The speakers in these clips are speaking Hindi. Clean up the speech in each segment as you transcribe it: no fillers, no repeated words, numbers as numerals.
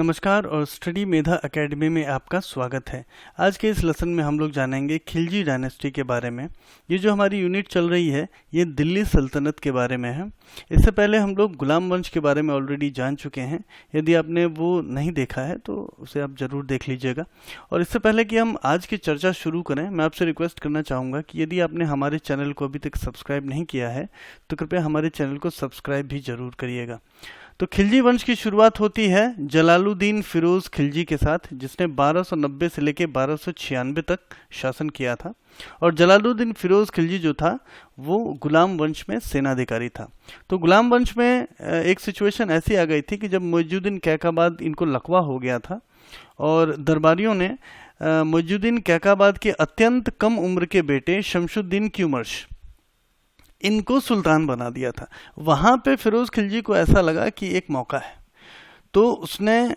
नमस्कार और स्टडी मेधा एकेडमी में आपका स्वागत है। आज के इस लेसन में हम लोग जानेंगे खिलजी डायनेस्टी के बारे में। ये जो हमारी यूनिट चल रही है ये दिल्ली सल्तनत के बारे में है। इससे पहले हम लोग गुलाम वंश के बारे में ऑलरेडी जान चुके हैं। यदि आपने वो नहीं देखा है तो उसे आप ज़रूर देख लीजिएगा। और इससे पहले कि हम आज की चर्चा शुरू करें, मैं आपसे रिक्वेस्ट करना चाहूँगा कि यदि आपने हमारे चैनल को अभी तक सब्सक्राइब नहीं किया है तो कृपया हमारे चैनल को सब्सक्राइब भी ज़रूर करिएगा। तो खिलजी वंश की शुरुआत होती है जलालुद्दीन फिरोज खिलजी के साथ, जिसने 1290 से लेकर 1296 तक शासन किया था। और जलालुद्दीन फिरोज खिलजी जो था वो गुलाम वंश में सेनाधिकारी था। तो गुलाम वंश में एक सिचुएशन ऐसी आ गई थी कि जब मुइजुद्दीन कैकाबाद इनको लकवा हो गया था और दरबारियों ने मुइजुद्दीन कैकाबाद के अत्यंत कम उम्र के बेटे शमशुद्दीन क्यूमर्श इनको सुल्तान बना दिया था। वहाँ पे फिरोज खिलजी को ऐसा लगा कि एक मौका है, तो उसने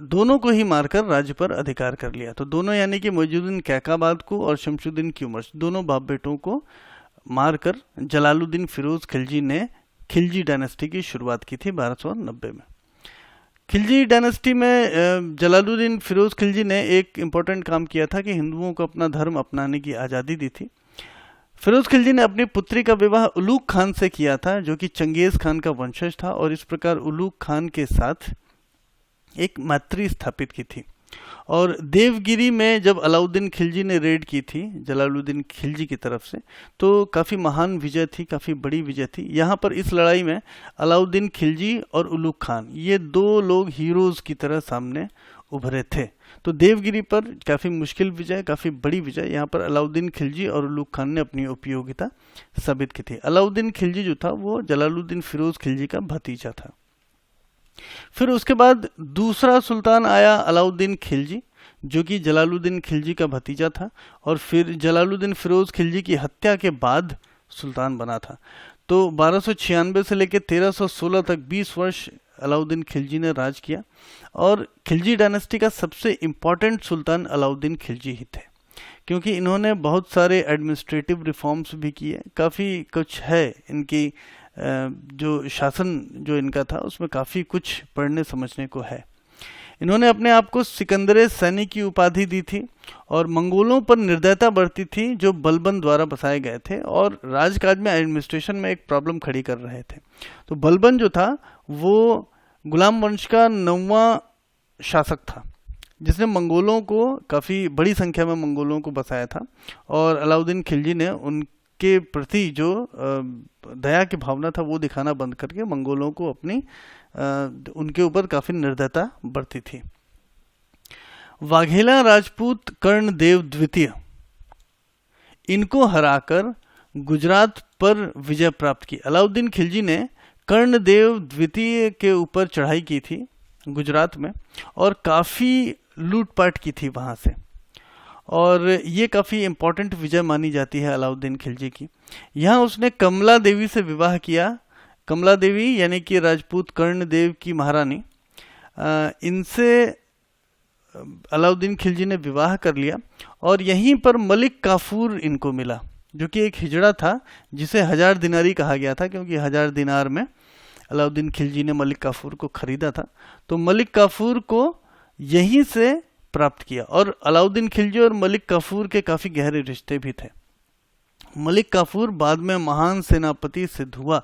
दोनों को ही मारकर राज्य पर अधिकार कर लिया। तो दोनों यानी कि मुइजुद्दीन कैकाबाद को और शमशुद्दीन क्यूमर्श दोनों बाप बेटों को मारकर जलालुद्दीन फिरोज खिलजी ने खिलजी डायनेस्टी की शुरुआत की थी 1290 में। खिलजी डायनेस्टी में जलालुद्दीन फिरोज खिलजी ने एक इम्पोर्टेंट काम किया था कि हिंदुओं को अपना धर्म अपनाने की आज़ादी दी थी। फिरोज खिलजी ने अपनी पुत्री का विवाह उलूग खान से किया था, जो कि चंगेज खान का वंशज था, और इस प्रकार उलूग खान के साथ एक मैत्री स्थापित की थी। और देवगिरी में जब अलाउद्दीन खिलजी ने रेड की थी जलालुद्दीन खिलजी की तरफ से, तो काफ़ी महान विजय थी, काफ़ी बड़ी विजय थी। यहाँ पर इस लड़ाई में अलाउद्दीन खिलजी और उलूग खान ये दो लोग हीरोज़ की तरह सामने उभरे थे। तो देवगिरी पर काफ़ी मुश्किल विजय, काफ़ी बड़ी विजय, यहाँ पर अलाउद्दीन खिलजी और उलूग खान ने अपनी उपयोगिता साबित की थी। अलाउद्दीन खिलजी जो था वो जलालुद्दीन फिरोज खिलजी का भतीजा था। फिर उसके बाद दूसरा सुल्तान आया अलाउद्दीन खिलजी, जो कि जलालुद्दीन खिलजी का भतीजा था और फिर जलालुद्दीन फिरोज खिलजी की हत्या के बाद सुल्तान बना था। तो 1296 से लेकर 1316 तक 20 वर्ष अलाउद्दीन खिलजी ने राज किया। और खिलजी डायनेस्टी का सबसे इम्पॉर्टेंट सुल्तान अलाउद्दीन खिलजी ही थे, क्योंकि इन्होंने बहुत सारे एडमिनिस्ट्रेटिव रिफॉर्म्स भी किए। काफ़ी कुछ है इनकी जो शासन जो इनका था उसमें काफ़ी कुछ पढ़ने समझने को है। इन्होंने अपने आप को सिकंदर सैनी की उपाधि दी थी और मंगोलों पर निर्दयता बरती थी जो बलबन द्वारा बसाए गए थे, और राजकाज में एडमिनिस्ट्रेशन में एक प्रॉब्लम खड़ी कर रहे थे। तो बलबन जो था वो गुलाम वंश का 9वां शासक था, जिसने मंगोलों को काफ़ी बड़ी संख्या में मंगोलों को बसाया था। और अलाउद्दीन खिलजी ने उनके प्रति जो दया की भावना था वो दिखाना बंद करके मंगोलों को अपनी उनके ऊपर काफ़ी निर्दयता बरती थी। वाघेला राजपूत कर्णदेव द्वितीय इनको हराकर गुजरात पर विजय प्राप्त की। अलाउद्दीन खिलजी ने कर्णदेव द्वितीय के ऊपर चढ़ाई की थी गुजरात में और काफ़ी लूटपाट की थी वहाँ से, और ये काफ़ी इम्पोर्टेंट विजय मानी जाती है अलाउद्दीन खिलजी की। यहाँ उसने कमला देवी से विवाह किया। कमला देवी यानी कि राजपूत कर्णदेव की महारानी, इनसे अलाउद्दीन खिलजी ने विवाह कर लिया। और यहीं पर मलिक काफूर इनको मिला, जो कि एक हिजड़ा था जिसे 1000 दिनारी कहा गया था, क्योंकि 1000 दिनार में अलाउद्दीन खिलजी ने मलिक काफूर को खरीदा था। तो मलिक काफूर को यहीं से प्राप्त किया, और अलाउद्दीन खिलजी और मलिक काफूर के काफ़ी गहरे रिश्ते भी थे। मलिक काफूर बाद में महान सेनापति सिद्ध हुआ।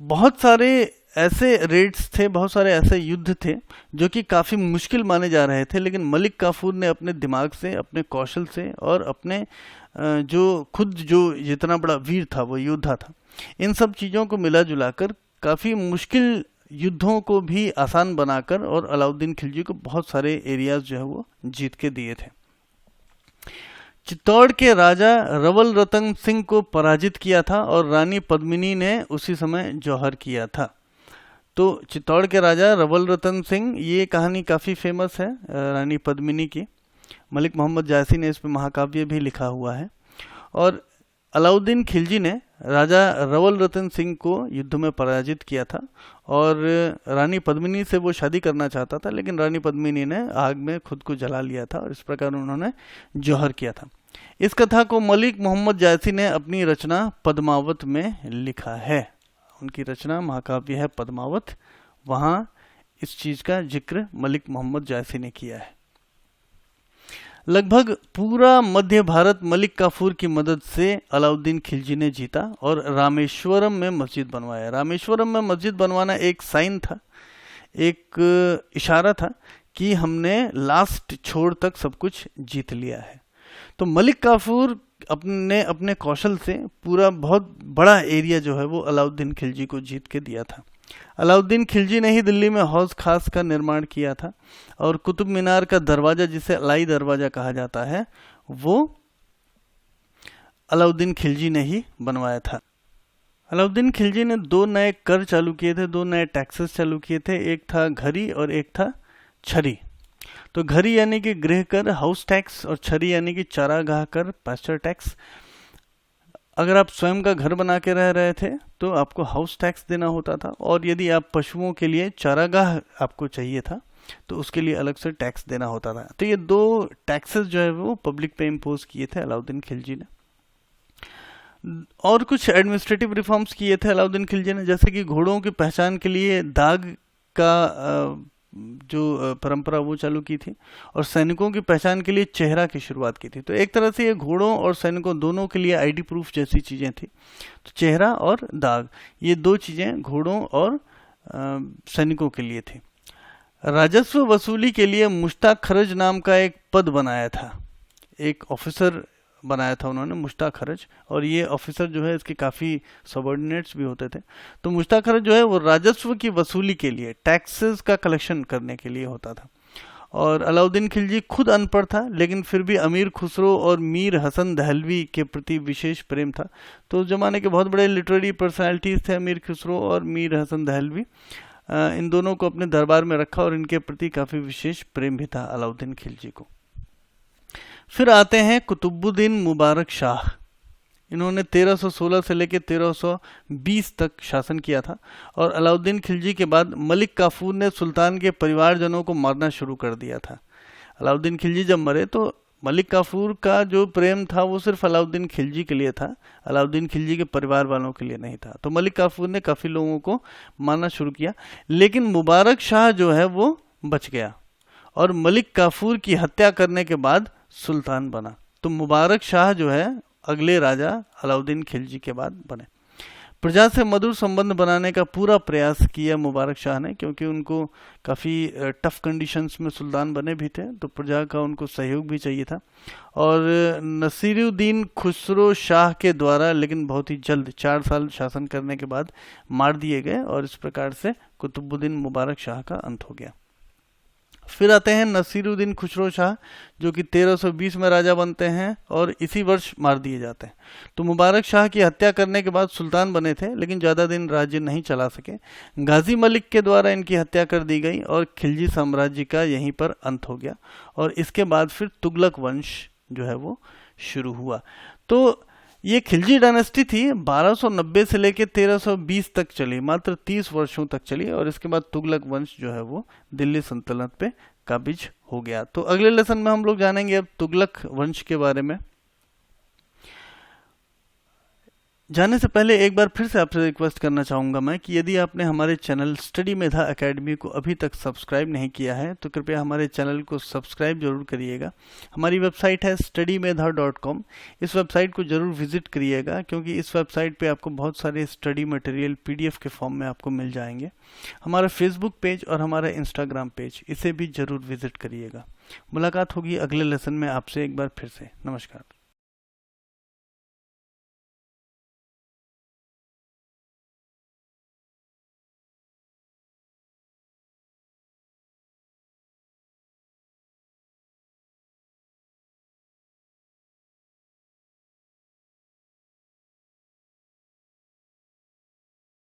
बहुत सारे ऐसे रेड्स थे, बहुत सारे ऐसे युद्ध थे जो कि काफ़ी मुश्किल माने जा रहे थे, लेकिन मलिक काफूर ने अपने दिमाग से, अपने कौशल से और अपने जो खुद जो जितना बड़ा वीर था वो योद्धा था, इन सब चीज़ों को मिला जुलाकर काफ़ी मुश्किल युद्धों को भी आसान बनाकर और अलाउद्दीन खिलजी को बहुत सारे एरियाज जो है वो जीत के दिए थे। चित्तौड़ के राजा रवल रतन सिंह को पराजित किया था और रानी पद्मिनी ने उसी समय जौहर किया था। तो चित्तौड़ के राजा रवल रतन सिंह, ये कहानी काफ़ी फेमस है रानी पद्मिनी की। मलिक मोहम्मद जायसी ने इस पर महाकाव्य भी लिखा हुआ है। और अलाउद्दीन खिलजी ने राजा रवल रतन सिंह को युद्ध में पराजित किया था और रानी पद्मिनी से वो शादी करना चाहता था, लेकिन रानी पद्मिनी ने आग में खुद को जला लिया था और इस प्रकार उन्होंने जौहर किया था। इस कथा को मलिक मोहम्मद जायसी ने अपनी रचना पद्मावत में लिखा है। उनकी रचना महाकाव्य है पद्मावत, वहाँ इस चीज़ का जिक्र मलिक मोहम्मद जायसी ने किया है। लगभग पूरा मध्य भारत मलिक काफूर की मदद से अलाउद्दीन खिलजी ने जीता और रामेश्वरम में मस्जिद बनवाया। रामेश्वरम में मस्जिद बनवाना एक साइन था, एक इशारा था कि हमने लास्ट छोर तक सब कुछ जीत लिया है। तो मलिक काफूर अपने कौशल से पूरा बहुत बड़ा एरिया जो है वो अलाउद्दीन खिलजी को जीत के दिया था। अलाउद्दीन खिलजी ने ही दिल्ली में हौज खास का निर्माण किया था और कुतुब मीनार का दरवाजा, जिसे अलाई दरवाजा कहा जाता है, वो अलाउद्दीन खिलजी ने ही बनवाया था। अलाउद्दीन खिलजी ने 2 नए कर चालू किए थे, 2 नए टैक्सेस चालू किए थे। एक था घरी और एक था छरी। तो घरी यानी कि गृह कर, हाउस टैक्स, और छरी यानी कि चारागाह कर, पास्चर टैक्स। अगर आप स्वयं का घर बना के रह रहे थे तो आपको हाउस टैक्स देना होता था, और यदि आप पशुओं के लिए चारागाह आपको चाहिए था तो उसके लिए अलग से टैक्स देना होता था। तो ये 2 टैक्सेस जो है वो पब्लिक पे इम्पोज किए थे अलाउद्दीन खिलजी ने। और कुछ एडमिनिस्ट्रेटिव रिफॉर्म्स किए थे अलाउद्दीन खिलजी ने, जैसे कि घोड़ों की पहचान के लिए दाग का जो परंपरा वो चालू की थी, और सैनिकों की पहचान के लिए चेहरा की शुरुआत की थी। तो एक तरह से ये घोड़ों और सैनिकों दोनों के लिए आईडी प्रूफ जैसी चीज़ें थी। तो चेहरा और दाग, ये 2 चीज़ें घोड़ों और सैनिकों के लिए थी। राजस्व वसूली के लिए मुश्ताक खरज नाम का एक पद बनाया था, एक ऑफिसर बनाया था उन्होंने, मुश्ताक खरज। और ये ऑफिसर जो है इसके काफ़ी सबॉर्डिनेट्स भी होते थे। तो मुश्ताक खरज जो है वो राजस्व की वसूली के लिए, टैक्सेस का कलेक्शन करने के लिए होता था। और अलाउद्दीन खिलजी खुद अनपढ़ था, लेकिन फिर भी अमीर खुसरो और मीर हसन दहलवी के प्रति विशेष प्रेम था। तो उस जमाने के बहुत बड़े लिटरेरी पर्सनैलिटीज़ थे अमीर खुसरो और मीर हसन दहलवी। इन दोनों को अपने दरबार में रखा और इनके प्रति काफ़ी विशेष प्रेम भी था अलाउद्दीन खिलजी को। फिर आते हैं कुतुबुद्दीन मुबारक शाह। इन्होंने 1316 से लेकर 1320 तक शासन किया था, और अलाउद्दीन खिलजी के बाद मलिक काफूर ने सुल्तान के परिवारजनों को मारना शुरू कर दिया था। अलाउद्दीन खिलजी जब मरे तो मलिक काफूर का जो प्रेम था वो सिर्फ अलाउद्दीन खिलजी के लिए था, अलाउद्दीन खिलजी के परिवार वालों के लिए नहीं था। तो मलिक काफूर ने काफ़ी लोगों को मारना शुरू किया, लेकिन मुबारक शाह जो है वो बच गया और मलिक काफूर की हत्या करने के बाद सुल्तान बना। तो मुबारक शाह जो है अगले राजा अलाउद्दीन खिलजी के बाद बने। प्रजा से मधुर संबंध बनाने का पूरा प्रयास किया मुबारक शाह ने, क्योंकि उनको काफ़ी टफ कंडीशंस में सुल्तान बने भी थे, तो प्रजा का उनको सहयोग भी चाहिए था। और नसीरुद्दीन खुसरो शाह के द्वारा, लेकिन बहुत ही जल्द 4 साल शासन करने के बाद मार दिए गए, और इस प्रकार से कुतुबुद्दीन मुबारक शाह का अंत हो गया। फिर आते हैं नसीरुद्दीन खुसरो शाह, जो कि 1320 में राजा बनते हैं और इसी वर्ष मार दिए जाते हैं। तो मुबारक शाह की हत्या करने के बाद सुल्तान बने थे, लेकिन ज़्यादा दिन राज्य नहीं चला सके। गाजी मलिक के द्वारा इनकी हत्या कर दी गई और खिलजी साम्राज्य का यहीं पर अंत हो गया। और इसके बाद फिर तुगलक वंश जो है वो शुरू हुआ। तो ये खिलजी डायनेस्टी थी, 1290 से लेकर 1320 तक चली, मात्र 30 वर्षों तक चली, और इसके बाद तुगलक वंश जो है वो दिल्ली सल्तनत पे काबिज हो गया। तो अगले लेसन में हम लोग जानेंगे अब तुगलक वंश के बारे में। जाने से पहले एक बार फिर से आपसे रिक्वेस्ट करना चाहूँगा मैं कि यदि आपने हमारे चैनल स्टडी मेधा एकेडमी को अभी तक सब्सक्राइब नहीं किया है तो कृपया हमारे चैनल को सब्सक्राइब जरूर करिएगा। हमारी वेबसाइट है studymedha.com। इस वेबसाइट को जरूर विजिट करिएगा, क्योंकि इस वेबसाइट पे आपको बहुत सारे स्टडी मटेरियल PDF के फॉर्म में आपको मिल जाएंगे। हमारा फेसबुक पेज और हमारा इंस्टाग्राम पेज, इसे भी जरूर विजिट करिएगा। मुलाकात होगी अगले लेसन में आपसे एक बार फिर से। नमस्कार।